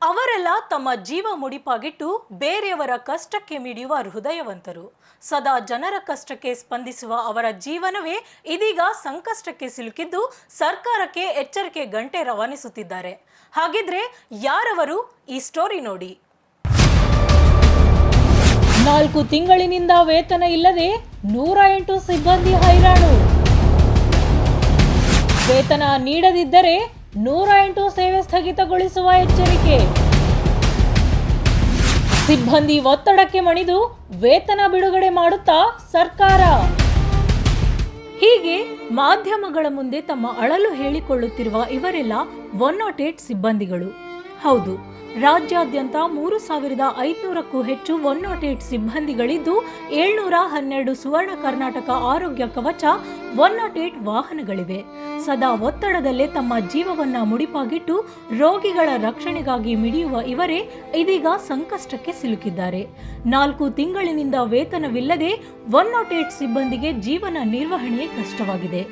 ಅವರೆಲ್ಲ ತಮ್ಮ ಜೀವ ಮುಡಿಪಾಗಿಟ್ಟು ಬೇರೆಯವರ ಕಷ್ಟಕ್ಕೆ ಮಿಡಿಯುವ ಹೃದಯವಂತರು. ಸದಾ ಜನರ ಕಷ್ಟಕ್ಕೆ ಸ್ಪಂದಿಸುವ ಅವರ ಜೀವನವೇ ಇದೀಗ ಸಂಕಷ್ಟಕ್ಕೆ ಸಿಲುಕಿದ್ದು ಸರ್ಕಾರಕ್ಕೆ ಎಚ್ಚರಿಕೆ ಗಂಟೆ ರವಾನಿಸುತ್ತಿದ್ದಾರೆ. ಹಾಗಿದ್ರೆ ಯಾರವರು? ಈ ಸ್ಟೋರಿ ನೋಡಿ. 4 ತಿಂಗಳಿನಿಂದ ವೇತನ ಇಲ್ಲದೆ 108 ಸಿಬ್ಬಂದಿ ಹೈರಾಣು. ವೇತನ ನೀಡದಿದ್ದರೆ 108 ಸೇವೆ ಸ್ಥಗಿತಗೊಳಿಸುವ ಎಚ್ಚರಿಕೆ. ಸಿಬ್ಬಂದಿ ಒತ್ತಡಕ್ಕೆ ಮಣಿದು ವೇತನ ಬಿಡುಗಡೆ ಮಾಡುತ್ತಾ ಸರ್ಕಾರ. ಹೀಗೆ ಮಾಧ್ಯಮಗಳ ಮುಂದೆ ತಮ್ಮ ಅಳಲು ಹೇಳಿಕೊಳ್ಳುತ್ತಿರುವ ಇವರೆಲ್ಲ 108 ಸಿಬ್ಬಂದಿಗಳು. ಹೌದು, ರಾಜ್ಯಾದ್ಯಂತ 3500ಕ್ಕೂ ಹೆಚ್ಚು 108 ಸಿಬ್ಬಂದಿಗಳಿದ್ದು 712 ಸುವರ್ಣ ಕರ್ನಾಟಕ ಆರೋಗ್ಯ ಕವಚ 108 ವಾಹನಗಳಿವೆ. ಸದಾ ಒತ್ತಡದಲ್ಲೇ ತಮ್ಮ ಜೀವವನ್ನ ಮುಡಿಪಾಗಿಟ್ಟು ರೋಗಿಗಳ ರಕ್ಷಣೆಗಾಗಿ ಮಿಡಿಯುವ ಇವರೇ ಇದೀಗ ಸಂಕಷ್ಟಕ್ಕೆ ಸಿಲುಕಿದ್ದಾರೆ. 4 ತಿಂಗಳಿನಿಂದ ವೇತನವಿಲ್ಲದೆ 108 ಸಿಬ್ಬಂದಿಗೆ ಜೀವನ ನಿರ್ವಹಣೆ ಕಷ್ಟವಾಗಿದೆ.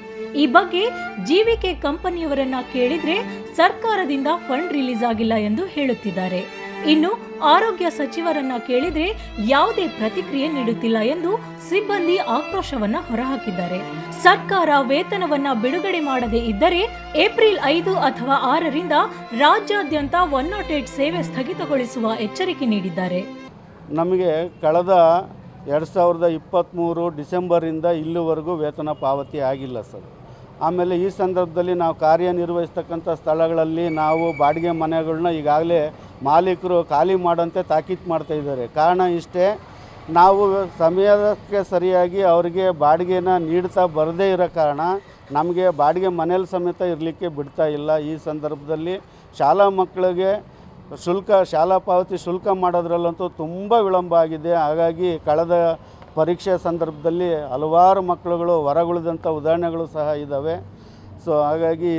ಈ ಬಗ್ಗೆ ಜೀವಿಕೆ ಕಂಪನಿಯವರನ್ನ ಕೇಳಿದ್ರೆ ಸರ್ಕಾರದಿಂದ ಫಂಡ್ ರಿಲೀಸ್ ಆಗಿಲ್ಲ ಎಂದು ಹೇಳುತ್ತಿದ್ದಾರೆ. ಇನ್ನು ಆರೋಗ್ಯ ಸಚಿವರನ್ನ ಕೇಳಿದ್ರೆ ಯಾವುದೇ ಪ್ರತಿಕ್ರಿಯೆ ನೀಡುತ್ತಿಲ್ಲ ಎಂದು ಸಿಬ್ಬಂದಿ ಆಕ್ರೋಶವನ್ನ ಹೊರಹಾಕಿದ್ದಾರೆ. ಸರ್ಕಾರ ವೇತನವನ್ನ ಬಿಡುಗಡೆ ಮಾಡದೇ ಇದ್ದರೆ ಏಪ್ರಿಲ್ 5 ಅಥವಾ 6ರಿಂದ ರಾಜ್ಯಾದ್ಯಂತ 108 ಸೇವೆ ಸ್ಥಗಿತಗೊಳಿಸುವ ಎಚ್ಚರಿಕೆ ನೀಡಿದ್ದಾರೆ. ನಮಗೆ ಕಳೆದ 2023 ಡಿಸೆಂಬರಿಂದ ಇಲ್ಲಿವರೆಗೂ ವೇತನ ಪಾವತಿ ಆಗಿಲ್ಲ ಸರ್. ಆಮೇಲೆ ಈ ಸಂದರ್ಭದಲ್ಲಿ ನಾವು ಕಾರ್ಯನಿರ್ವಹಿಸ್ತಕ್ಕಂಥ ಸ್ಥಳಗಳಲ್ಲಿ ನಾವು ಬಾಡಿಗೆ ಮನೆಗಳನ್ನ ಈಗಾಗಲೇ ಮಾಲೀಕರು ಖಾಲಿ ಮಾಡೋಂತೆ ತಾಕೀತು ಮಾಡ್ತಾಯಿದ್ದಾರೆ. ಕಾರಣ ಇಷ್ಟೇ, ನಾವು ಸಮಯಕ್ಕೆ ಸರಿಯಾಗಿ ಅವರಿಗೆ ಬಾಡಿಗೆನ ನೀಡ್ತಾ ಬರದೇ ಇರೋ ಕಾರಣ ನಮಗೆ ಬಾಡಿಗೆ ಮನೇಲಿ ಸಮೇತ ಇರಲಿಕ್ಕೆ ಬಿಡ್ತಾ ಇಲ್ಲ. ಈ ಸಂದರ್ಭದಲ್ಲಿ ಶಾಲಾ ಮಕ್ಕಳಿಗೆ ಶಾಲಾ ಪಾವತಿ ಶುಲ್ಕ ಮಾಡೋದ್ರಲ್ಲಂತೂ ತುಂಬ ವಿಳಂಬ ಆಗಿದೆ. ಹಾಗಾಗಿ ಕಳೆದ ಪರೀಕ್ಷೆ ಸಂದರ್ಭದಲ್ಲಿ ಹಲವಾರು ಮಕ್ಕಳುಗಳು ಹೊರಗುಳಿದಂಥ ಉದಾಹರಣೆಗಳು ಸಹ ಇದ್ದಾವೆ. ಸೊ ಹಾಗಾಗಿ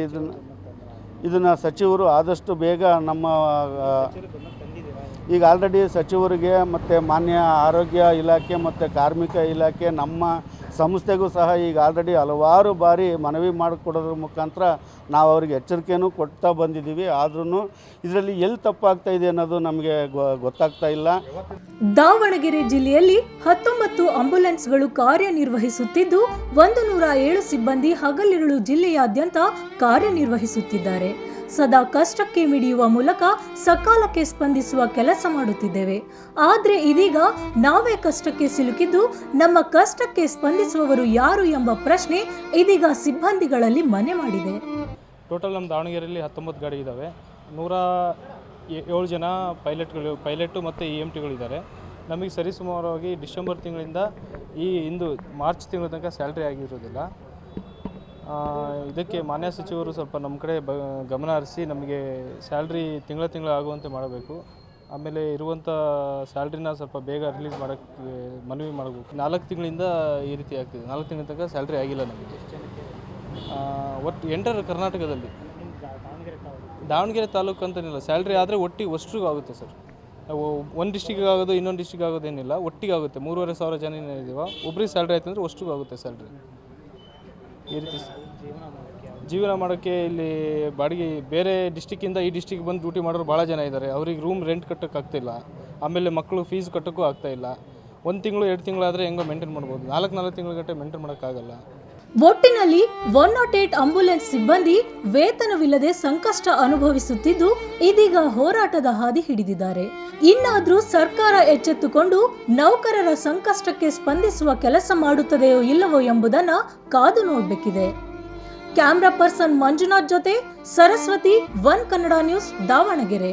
ಇದನ್ನು ಸಚಿವರು ಆದಷ್ಟು ಬೇಗ ಈಗ ಆಲ್ರೆಡಿ ಸಚಿವರಿಗೆ ಮತ್ತು ಮಾನ್ಯ ಆರೋಗ್ಯ ಇಲಾಖೆ ಮತ್ತು ಕಾರ್ಮಿಕ ಇಲಾಖೆ ನಮ್ಮ ಸಂಸ್ಥೆಗೂ ಸಹ ಈಗ ಆಲ್ರೆಡಿ ಹಲವಾರು ಬಾರಿ ಮನವಿ ಮಾಡಿಕೊಡೋದ್ರ ಮುಖಾಂತರ ನಾವು ಅವ್ರಿಗೆ ಎಚ್ಚರಿಕೆಯೂ ಕೊಡ್ತಾ ಬಂದಿದ್ದೀವಿ. ಆದ್ರೂ ಇದರಲ್ಲಿ ಎಲ್ಲಿ ತಪ್ಪಾಗ್ತಾ ಇದೆ ಅನ್ನೋದು ನಮಗೆ ಗೊತ್ತಾಗ್ತಾ ಇಲ್ಲ. ದಾವಣಗೆರೆ ಜಿಲ್ಲೆಯಲ್ಲಿ 19 ಆಂಬ್ಯುಲೆನ್ಸ್ಗಳು ಕಾರ್ಯನಿರ್ವಹಿಸುತ್ತಿದ್ದು 107 ಸಿಬ್ಬಂದಿ ಹಗಲಿರುಳು ಜಿಲ್ಲೆಯಾದ್ಯಂತ ಕಾರ್ಯನಿರ್ವಹಿಸುತ್ತಿದ್ದಾರೆ. ಸದಾ ಕಷ್ಟಕ್ಕೆ ಮಿಡಿಯುವ ಮೂಲಕ ಸಕಾಲಕ್ಕೆ ಸ್ಪಂದಿಸುವ ಕೆಲಸ ಮಾಡುತ್ತಿದ್ದೇವೆ. ಆದ್ರೆ ಇದೀಗ ನಾವೇ ಕಷ್ಟಕ್ಕೆ ಸಿಲುಕಿದ್ದು ನಮ್ಮ ಕಷ್ಟಕ್ಕೆ ಸ್ಪಂದಿಸುವವರು ಯಾರು ಎಂಬ ಪ್ರಶ್ನೆ ಇದೀಗ ಸಿಬ್ಬಂದಿಗಳಲ್ಲಿ ಮನೆ ಮಾಡಿದೆ. ಟೋಟಲ್ ನಮ್ಮ ದಾವಣಗೆರೆಯಲ್ಲಿ 19 ಗಾಡಿ ಇದ್ದಾವೆ. 107 ಜನ ಪೈಲಟ್ ಮತ್ತು EMT ಗಳಿದ್ದಾರೆ. ನಮಗೆ ಸರಿಸುಮಾರಾಗಿ ಡಿಸೆಂಬರ್ ತಿಂಗಳಿಂದ ಇಂದು ಮಾರ್ಚ್ ತಿಂಗಳ ತನಕ ಸ್ಯಾಲ್ರಿ ಆಗಿರೋದಿಲ್ಲ. ಇದಕ್ಕೆ ಮಾನ್ಯ ಸಚಿವರು ಸ್ವಲ್ಪ ನಮ್ಮ ಕಡೆ ಗಮನ ಹರಿಸಿ ನಮಗೆ ಸ್ಯಾಲ್ರಿ ತಿಂಗಳ ಆಗುವಂತೆ ಮಾಡಬೇಕು. ಆಮೇಲೆ ಇರುವಂಥ ಸ್ಯಾಲ್ರಿನ ಸ್ವಲ್ಪ ಬೇಗ ರಿಲೀಸ್ ಮಾಡೋಕ್ಕೆ ಮನವಿ ಮಾಡಬೇಕು. 4 ತಿಂಗಳಿಂದ ಈ ರೀತಿ ಆಗ್ತಿದೆ. 4 ತಿಂಗಳ ತನಕ ಸ್ಯಾಲ್ರಿ ಆಗಿಲ್ಲ ನಮಗೆ. ಒಟ್ಟು ಎಂಟರ್ ಕರ್ನಾಟಕದಲ್ಲಿ ದಾವಣಗೆರೆ ತಾಲೂಕು ಅಂತೇನಿಲ್ಲ, ಸ್ಯಾಲ್ರಿ ಆದರೆ ಒಟ್ಟಿಗೆ ಆಗುತ್ತೆ ಸರ್. ಒಂದು ಡಿಸ್ಟಿಕ್ಗೆ ಆಗೋದು ಇನ್ನೊಂದು ಡಿಸ್ಟಿಕ್ ಆಗೋದೇನಿಲ್ಲ, ಒಟ್ಟಿಗೆ ಆಗುತ್ತೆ. 3,500 ಜನ ಏನಿದೀವೋ ಒಬ್ರಿಗೆ ಸ್ಯಾಲ್ರಿ ಆಯ್ತು ಅಂದರೆ ಅಷ್ಟಿಗೂ ಆಗುತ್ತೆ ಸ್ಯಾಲ್ರಿ. ಈ ರೀತಿ ಜೀವನ ಮಾಡೋಕ್ಕೆ ಇಲ್ಲಿ ಬಾಡಿಗೆ ಬೇರೆ ಡಿಸ್ಟಿಕ್ಕಿಂದ ಈ ಡಿಸ್ಟಿಕ್ ಬಂದು ಡ್ಯೂಟಿ ಮಾಡೋರು ಭಾಳ ಜನ ಇದ್ದಾರೆ. ಅವ್ರಿಗೆ ರೂಮ್ ರೆಂಟ್ ಕಟ್ಟೋಕ್ಕಾಗ್ತಿಲ್ಲ. ಆಮೇಲೆ ಮಕ್ಕಳು ಫೀಸ್ ಕಟ್ಟೋಕ್ಕೂ ಆಗ್ತಾಯಿಲ್ಲ. 1 ತಿಂಗಳು 2 ತಿಂಗಳಾದರೆ ಹೆಂಗೋ ಮೇಂಟೈನ್ ಮಾಡ್ಬೋದು. 4 ತಿಂಗಳ ಗಂಟೆ ಮೇಂಟೈನ್ ಮಾಡೋಕ್ಕಾಗಲ್ಲ. ಒಟ್ಟಿನಲ್ಲಿ 108 ಆಂಬ್ಯುಲೆನ್ಸ್ ಸಿಬ್ಬಂದಿ ವೇತನವಿಲ್ಲದೆ ಸಂಕಷ್ಟ ಅನುಭವಿಸುತ್ತಿದ್ದು ಇದೀಗ ಹೋರಾಟದ ಹಾದಿ ಹಿಡಿದಿದ್ದಾರೆ. ಇನ್ನಾದ್ರೂ ಸರ್ಕಾರ ಎಚ್ಚೆತ್ತುಕೊಂಡು ನೌಕರರ ಸಂಕಷ್ಟಕ್ಕೆ ಸ್ಪಂದಿಸುವ ಕೆಲಸ ಮಾಡುತ್ತದೆಯೋ ಇಲ್ಲವೋ ಎಂಬುದನ್ನ ಕಾದು ನೋಡಬೇಕಿದೆ. ಕ್ಯಾಮ್ರಾ ಪರ್ಸನ್ ಮಂಜುನಾಥ್ ಜೊತೆ ಸರಸ್ವತಿ, ಒನ್ ಕನ್ನಡ ನ್ಯೂಸ್, ದಾವಣಗೆರೆ.